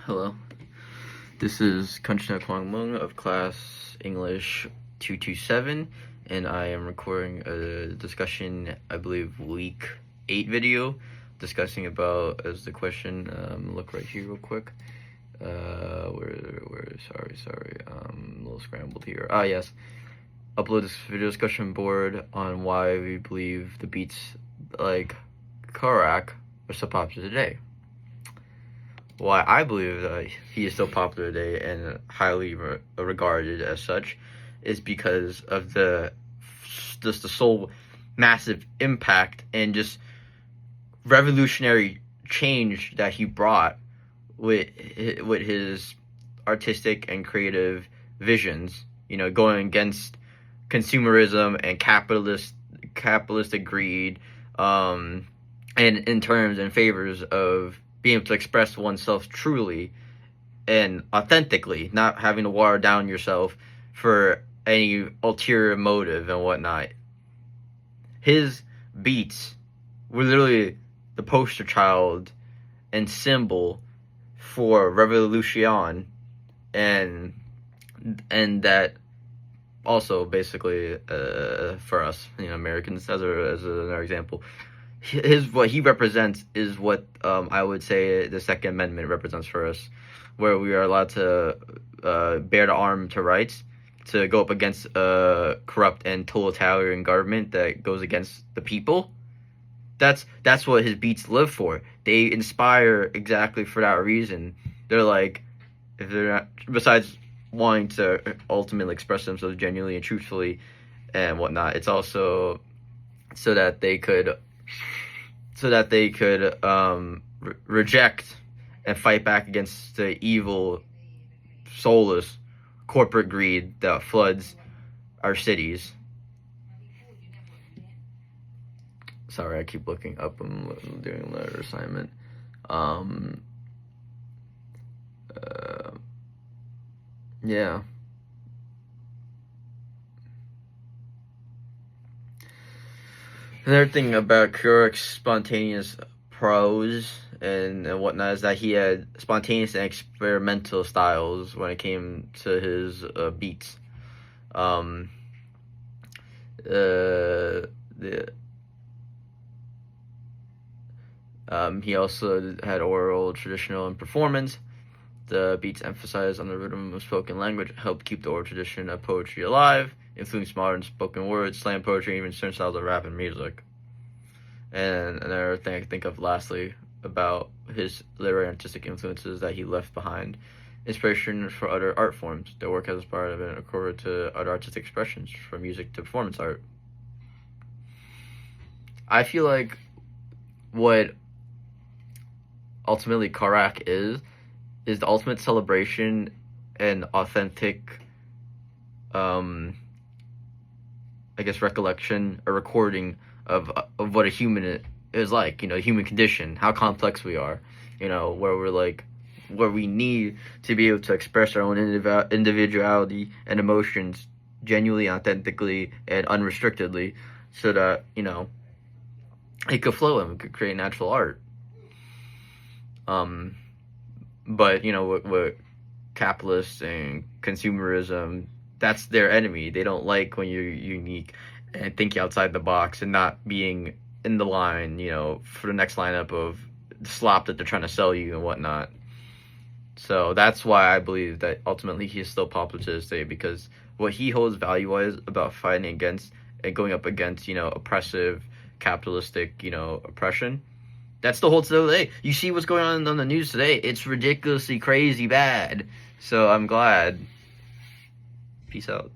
Hello, this is Kanchana Kwang Mung of class English 227, and I am recording a discussion, I believe, week 8 video, discussing about, as the question, look right here real quick, sorry, a little scrambled here, yes, upload this video discussion board on why we believe the beats like Karak are so popular today. Why I believe that he is so popular today and highly regarded as such is because of the sole massive impact and just revolutionary change that he brought with his artistic and creative visions, going against consumerism and capitalistic greed, and in terms and favors of being able to express oneself truly and authentically, not having to water down yourself for any ulterior motive and whatnot. His beats were literally the poster child and symbol for revolution, and that also basically for us, Americans, as another example. What he represents is what I would say the Second Amendment represents for us, where we are allowed to bear the arm to rights, to go up against a corrupt and totalitarian government that goes against the people. That's what his beats live for. They inspire exactly for that reason. They're like, if they're not, besides wanting to ultimately express themselves genuinely and truthfully and whatnot, it's also so that they could reject and fight back against the evil, soulless corporate greed that floods our cities. Sorry, I keep looking up. I'm doing a letter assignment. Yeah. Another thing about Kurek's spontaneous prose and whatnot is that he had spontaneous and experimental styles when it came to his beats. He also had oral, traditional, and performance. The beats emphasized on the rhythm of spoken language, helped keep the oral tradition of poetry alive, influenced modern spoken words, slam poetry, and even certain styles of rap and music. And another thing I can think of lastly about his literary and artistic influences that he left behind: inspiration for other art forms. Their work has inspired and accorded to other artistic expressions, from music to performance art. I feel like what ultimately Karak is the ultimate celebration and authentic, recollection or recording of what a human is like, human condition, how complex we are, where we need to be able to express our own individuality and emotions genuinely, authentically, and unrestrictedly, so that, it could flow and we could create natural art. But what capitalists and consumerism, that's their enemy. They don't like when you're unique and thinking outside the box and not being in the line, for the next lineup of slop that they're trying to sell you and whatnot. So that's why I believe that ultimately he is still popular to this day, because what he holds value-wise about fighting against and going up against, oppressive, capitalistic, oppression, that still holds today. You see what's going on the news today. It's ridiculously crazy bad. So I'm glad. Peace out.